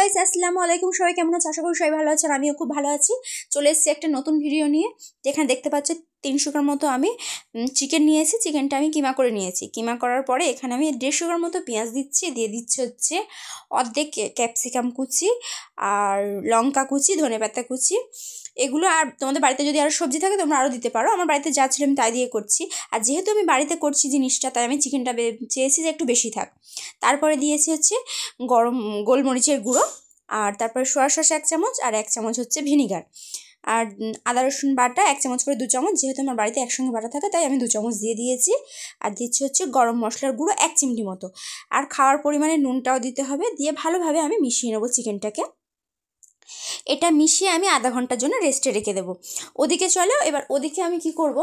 Guys, আসসালামু আলাইকুম। সবাই কেমন আছো? আশা করি সবাই ভালো আছেন। আমিও খুব ভালো আছি। চলে এসেছি একটা নতুন ভিডিও নিয়ে। যেখানে দেখতে পাচ্ছ 300 গ্রাম মতো আমি চিকেন নিয়েছি। চিকেনটা আমি কিমা করে নিয়েছি। কিমা করার পরে এখানে আমি 150 গ্রাম মতো পেঁয়াজ দিচ্ছি। দিয়ে দিচ্ছি হচ্ছে অর্ধেক ক্যাপসিকাম কুচি, আর লঙ্কা কুচি, ধনেপাতা কুচি, এগুলো। আর তোমাদের বাড়িতে যদি আরও সবজি থাকে তোমরা আরও দিতে পারো। আমার বাড়িতে যা ছিল আমি তাই দিয়ে করছি। আর যেহেতু আমি বাড়িতে করছি জিনিসটা, তাই আমি চিকেনটা চেয়েছি যে একটু বেশি থাক। তারপরে দিয়েছি হচ্ছে গরম গোলমরিচের গুঁড়ো, আর তারপরে সোয়া সস 1 চামচ, আর 1 চামচ হচ্ছে ভিনিগার, আর আদা রসুন বাটা 1 চামচ করে 2 চামচ। যেহেতু আমার বাড়িতে একসঙ্গে বাটা থাকে তাই আমি 2 চামচ দিয়ে দিয়েছি। আর দিচ্ছি হচ্ছে গরম মশলার গুঁড়ো 1 চিমটি মতো। আর খাওয়ার পরিমাণে নুনটাও দিতে হবে। দিয়ে ভালোভাবে আমি মিশিয়ে নেবো চিকেনটাকে। এটা মিশিয়ে আমি আধা ঘন্টার জন্য রেস্টে রেখে দেবো। ওদিকে চলো, এবার ওদিকে আমি কি করব,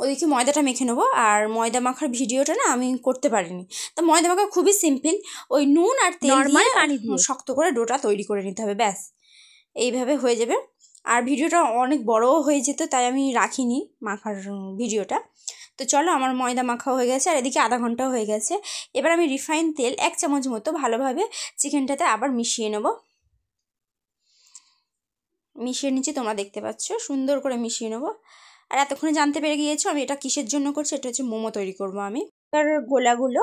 ওদিকে ময়দাটা মেখে নেবো। আর ময়দা মাখার ভিডিওটা না আমি করতে পারিনি। তো ময়দা মাখা খুবই সিম্পল। ওই নুন আর তেল দিয়ে পানি দিয়ে শক্ত করে ডোটা তৈরি করে নিতে হবে, ব্যাস এইভাবে হয়ে যাবে। আর ভিডিওটা অনেক বড়ও হয়ে যেত, তাই আমি রাখিনি মাখার ভিডিওটা। তো চলো, আমার ময়দা মাখা হয়ে গেছে আর এদিকে আধা ঘন্টাও হয়ে গেছে। এবার আমি রিফাইন তেল 1 চামচ মতো ভালোভাবে চিকেনটাতে আবার মিশিয়ে নেবো। মিশিয়ে নিচ্ছি, তোমরা দেখতে পাচ্ছ, সুন্দর করে মিশিয়ে নেবো। আর এতক্ষণে জানতে পেরে গিয়েছো আমি এটা কিসের জন্য করছি। এটা হচ্ছে মোমো তৈরি করব আমি। তার গোলাগুলো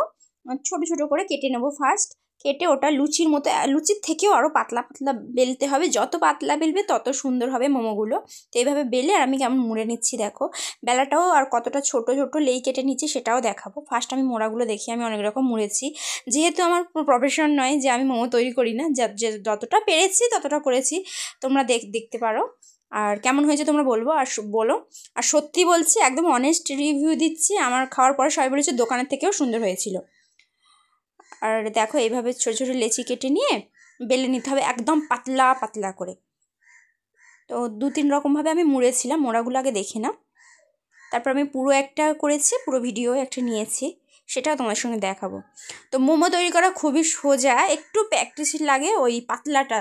ছোট ছোট করে কেটে নেব ফার্স্ট। কেটে ওটা লুচির মতো, লুচির থেকেও আরও পাতলা পাতলা বেলতে হবে। যত পাতলা বেলবে তত সুন্দর হবে মোমোগুলো। তো এইভাবে বেলে আর আমি কেমন মুড়ে নিচ্ছি দেখো। বেলাটাও আর কতটা ছোট ছোট লেই কেটে নিচ্ছি সেটাও দেখাবো। ফার্স্ট আমি মোড়াগুলো দেখি আমি অনেক রকম মুড়েছি। যেহেতু আমার প্রফেশন নয় যে আমি মোমো তৈরি করি না, যতটা পেরেছি ততটা করেছি। তোমরা দেখতে পারো। আর কেমন হয়েছে তোমরা বলবো আর বলো। আর সত্যি বলছি, একদম অনেস্ট রিভিউ দিচ্ছি। আমার খাওয়ার পরে সবাই বলেছে দোকানের থেকেও সুন্দর হয়েছিল। আর দেখো, এইভাবে ছোটো ছোটো লেচি কেটে নিয়ে বেলে নিতে হবে একদম পাতলা পাতলা করে। তো 2-3 রকমভাবে আমি মুড়েছিলাম, মোড়াগুলো আগে দেখে না। তারপর আমি পুরো একটা করেছি, পুরো ভিডিও একটা নিয়েছি, সেটাও তোমার সঙ্গে দেখাবো। তো মোমো তৈরি করা খুবই সোজা, একটু প্র্যাকটিস লাগে ওই পাতলাটা।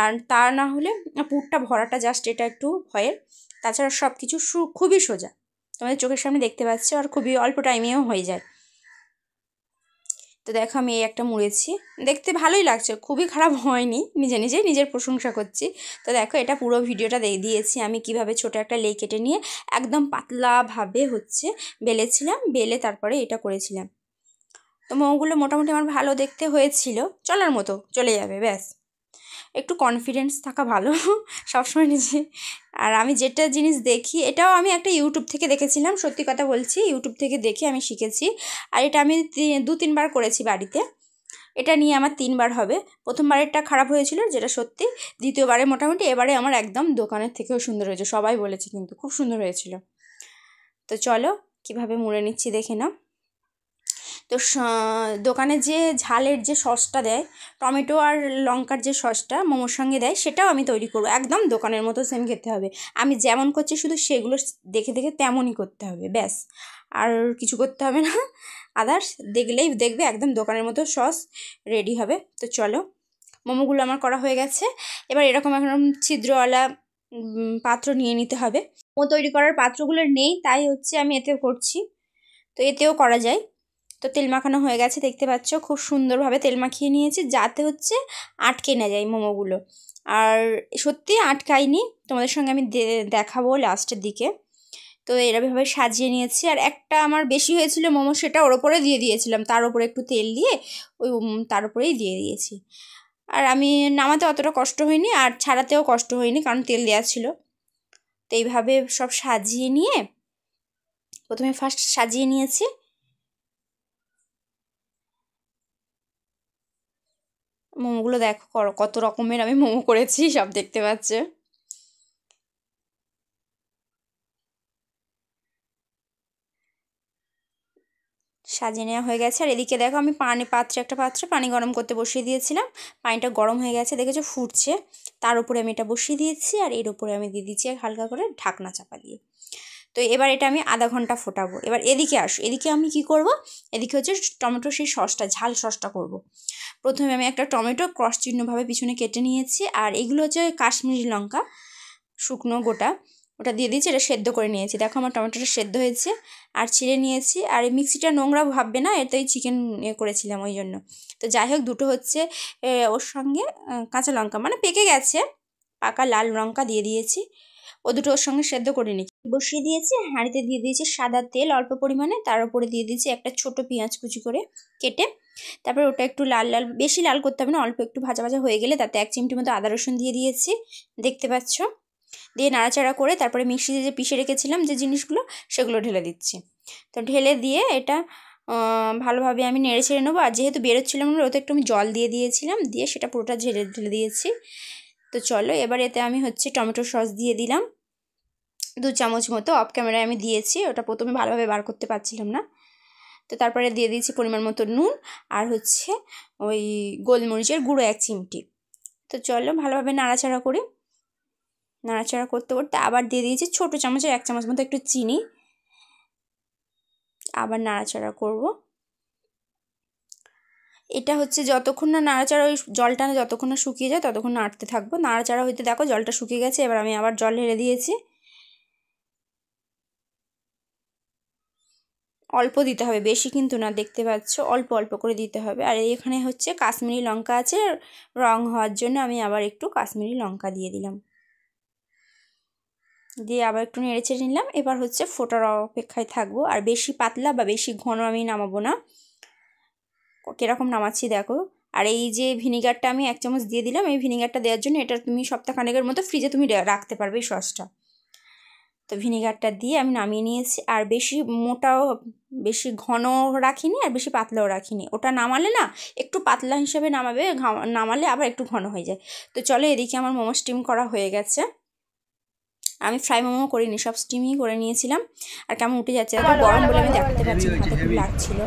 আর তা না হলে পুরটা ভরাটা জাস্ট এটা একটু ভয়ের। তাছাড়া সব কিছু খুবই সোজা, তোমাদের চোখের সামনে দেখতে পাচ্ছ। আর খুবই অল্প টাইমেও হয়ে যায়। তো দেখো, আমি এই একটা মুড়েছি, দেখতে ভালোই লাগছে, খুবই খারাপ হয়নি। নিজের প্রশংসা করছি। তো দেখো, এটা পুরো ভিডিওটা দিয়েছি আমি কিভাবে ছোট একটা লেই কেটে নিয়ে একদম পাতলাভাবে হচ্ছে বেলেছিলাম। বেলে তারপরে এটা করেছিলাম। তো মোমোগুলো মোটামুটি আমার ভালো দেখতে হয়েছিল, চলার মতো, চলে যাবে, ব্যাস। একটু কনফিডেন্স থাকা ভালো সবসময় নিজে। আর আমি যেটা জিনিস দেখি, এটাও আমি একটা ইউটিউব থেকে দেখেছিলাম, সত্যি কথা বলছি, ইউটিউব থেকে দেখে আমি শিখেছি। আর এটা আমি 2-3 বার করেছি বাড়িতে। এটা নিয়ে আমার 3 বার হবে। প্রথমবারেরটা খারাপ হয়েছিল, যেটা সত্যি। দ্বিতীয়বারে মোটামুটি, এবারে আমার একদম দোকানের থেকেও সুন্দর হয়েছে, সবাই বলেছে কিন্তু খুব সুন্দর হয়েছিল। তো চলো কিভাবে মুড়ে নিচ্ছি দেখে নাও। তো দোকানে যে ঝালের যে সসটা দেয়, টমেটো আর লঙ্কার যে সসটা মোমোর সঙ্গে দেয়, সেটাও আমি তৈরি করবো একদম দোকানের মতো সেম খেতে হবে। আমি যেমন করছি শুধু সেগুলো দেখে দেখে তেমনই করতে হবে, ব্যাস। আর কিছু করতে হবে না আদার্স। দেখবে একদম দোকানের মতো সস রেডি হবে। তো চলো, মোমোগুলো আমার করা হয়ে গেছে। এবার এরকম ছিদ্রওয়ালা পাত্র নিয়ে নিতে হবে। মোমো তৈরি করার পাত্রগুলো নেই, তাই হচ্ছে আমি এতে করছি। তো এতেও করা যায়। তো তেল মাখানো হয়ে গেছে, দেখতে পাচ্ছ, খুব সুন্দরভাবে তেল মাখিয়ে নিয়েছি যাতে হচ্ছে আটকে না যায় মোমোগুলো। আর সত্যি আটকায়নি, তোমাদের সঙ্গে আমি দেখাবো লাস্টের দিকে। তো এরকমভাবে সাজিয়ে নিয়েছি। আর একটা আমার বেশি হয়েছিল মোমো, সেটা ওর ওপরে দিয়ে দিয়েছিলাম, তার উপরে একটু তেল দিয়ে ওই তার উপরেই দিয়ে দিয়েছি। আর আমি নামাতে অতটা কষ্ট হয়নি, আর ছাড়াতেও কষ্ট হয়নি, কারণ তেল দেওয়া ছিল। তো এইভাবে সব সাজিয়ে নিয়ে, প্রথমে ফার্স্ট সাজিয়ে নিয়েছি। মোমোগুলো দেখো কত রকমের আমি মোমো করেছি, সব দেখতে পাচ্ছ। সাজিয়ে নেওয়া হয়ে গেছে। আর এদিকে দেখো, আমি একটা পাত্রে পানি গরম করতে বসিয়ে দিয়েছিলাম। পানিটা গরম হয়ে গেছে, দেখেছো ফুটছে। তার উপরে আমি এটা বসিয়ে দিয়েছি, আর এর উপরে আমি দিয়ে দিচ্ছি হালকা করে ঢাকনা চাপা দিয়ে। তো এবার এটা আমি আধা ঘন্টা ফোটাবো। এবার এদিকে আসো, এদিকে আমি কি করব, এদিকে হচ্ছে টমেটো সেই সসটা, ঝাল সসটা করব। প্রথমে আমি একটা টমেটো ক্রস চিহ্নভাবে পিছনে কেটে নিয়েছি। আর এগুলো হচ্ছে কাশ্মীরি লঙ্কা, শুকনো গোটা। ওটা দিয়ে দিয়েছি, এটা সেদ্ধ করে নিয়েছি। দেখো আমার টমেটোটা সেদ্ধ হয়েছে আর ছিঁড়ে নিয়েছি। আর এই মিক্সিটা নোংরা ভাববে না, এটাই চিকেন করেছিলাম ওই জন্য। তো যাই হোক, দুটো হচ্ছে ওর সঙ্গে কাঁচা লঙ্কা মানে পেকে গেছে, পাকা লাল লঙ্কা দিয়ে দিয়েছি। ও দুটো ওর সঙ্গে সেদ্ধ করে নিচ্ছি। বসিয়ে দিয়েছি, হাঁড়িতে দিয়ে দিয়েছি সাদা তেল অল্প পরিমাণে, তার উপরে দিয়ে দিয়েছি একটা ছোট পেঁয়াজ কুচি করে কেটে। তারপর ওটা একটু লাল লাল, বেশি লাল করতে হবে না, অল্প একটু ভাজা ভাজা হয়ে গেলে তাতে 1 চিমটি মতো আদা রসুন দিয়ে দিয়েছি, দেখতে পাচ্ছ। দিয়ে নাড়াচাড়া করে তারপরে মিক্সিতে যে পিষে রেখেছিলাম যে জিনিসগুলো, সেগুলো ঢেলে দিচ্ছি। তো ঢেলে দিয়ে এটা ভালোভাবে আমি নেড়ে ছেড়ে নেবো। আর যেহেতু বেরোচ্ছিলাম না, ওতে একটু আমি জল দিয়ে দিয়েছিলাম, দিয়ে সেটা পুরোটা ঢেলে দিয়েছি। তো চলো এবার এতে আমি হচ্ছে টমেটো সস দিয়ে দিলাম 2 চামচ মতো। অফ ক্যামেরায় আমি দিয়েছি, ওটা প্রথমে ভালোভাবে বার করতে পারছিলাম না। তো তারপরে দিয়ে দিয়েছি পরিমাণ মতো নুন আর হচ্ছে ওই গোলমরিচের গুঁড়ো 1 চিমটি। তো চলো ভালোভাবে নাড়াচাড়া করি। নাড়াচাড়া করতে করতে আবার দিয়ে দিয়েছি ছোটো চামচের 1 চামচ মতো একটু চিনি। আবার নাড়াচাড়া করব। এটা হচ্ছে যতক্ষণ না নাড়াচাড়া, ওই জলটা যতক্ষণ না শুকিয়ে যায় ততক্ষণ নাড়তে থাকবো। নাড়াচাড়া হইতে দেখো জলটা শুকিয়ে গেছে, এবার আমি আবার জল ঢেলে দিয়েছি। অল্প দিতে হবে, বেশি কিন্তু না, দেখতে পাচ্ছ অল্প অল্প করে দিতে হবে। আর এখানে হচ্ছে কাশ্মীরি লঙ্কা আছে, রং হওয়ার জন্য আমি আবার একটু কাশ্মীরি লঙ্কা দিয়ে দিলাম। দিয়ে আবার একটু নেড়ে চেড়ে নিলাম। এবার হচ্ছে ফোটার অপেক্ষায় থাকবো। আর বেশি পাতলা বা বেশি ঘন আমি নামাবো না। কীরকম নামাচ্ছি দেখো। আর এই যে ভিনিগারটা আমি 1 চামচ দিয়ে দিলাম, এই ভিনিগারটা দেওয়ার জন্য এটা তুমি সপ্তাহখানেকের মতো ফ্রিজে তুমি রাখতে পারবে এই সসটা। তো ভিনিগারটা দিয়ে আমি নামিয়ে নিয়েছি। আর বেশি মোটাও বেশি ঘন রাখিনি আর বেশি পাতলাও রাখিনি। ওটা নামালে না একটু পাতলা হিসেবে নামাবে, নামালে আবার একটু ঘন হয়ে যায়। তো চলো এদিকে আমার মোমো স্টিম করা হয়ে গেছে। আমি ফ্রাই মোমো করিনি, সব স্টিমই করে নিয়েছিলাম। আর কেমন উঠে যাচ্ছে, এত গরম বলে আমি দেখতে পাচ্ছি না, হাতে খুব লাগছিল।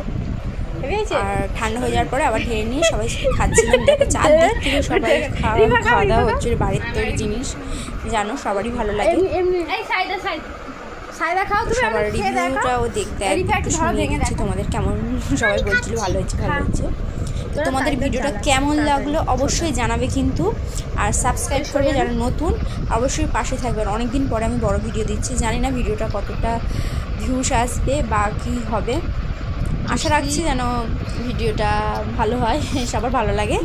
আর ঠান্ডা হয়ে যাওয়ার পরে আবার ঢেলে নিয়ে সবাই খাচ্ছিলাম। দেখো চারদিক থেকে সবাই খাওয়া দাওয়া হচ্ছে, বাড়ির তৈরি জিনিস জানো সবারই ভালো লাগে। সবার রিভিউটাও দেখতে একটু শুনে দিচ্ছি তোমাদের, কেমন সবাই বলছিল ভালো হয়েছে ভালো হয়েছে। তো তোমাদের ভিডিওটা কেমন লাগলো অবশ্যই জানাবে কিন্তু। আর সাবস্ক্রাইব করবে যারা নতুন, অবশ্যই পাশে থাকবেন। অনেক দিন পরে আমি বড় ভিডিও দিচ্ছি, জানি না ভিডিওটা কতটা ভিউস আসবে বা কী হবে। আশা রাখছি যেন ভিডিওটা ভালো হয়, সবার ভালো লাগে।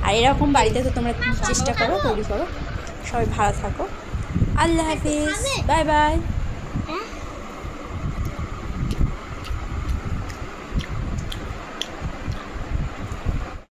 আর এরকম বাড়িতে তো তোমরা চেষ্টা করো, তৈরি করো। সবাই ভালো থাকো, আল্লাহ হাফিজ, বাই বাই।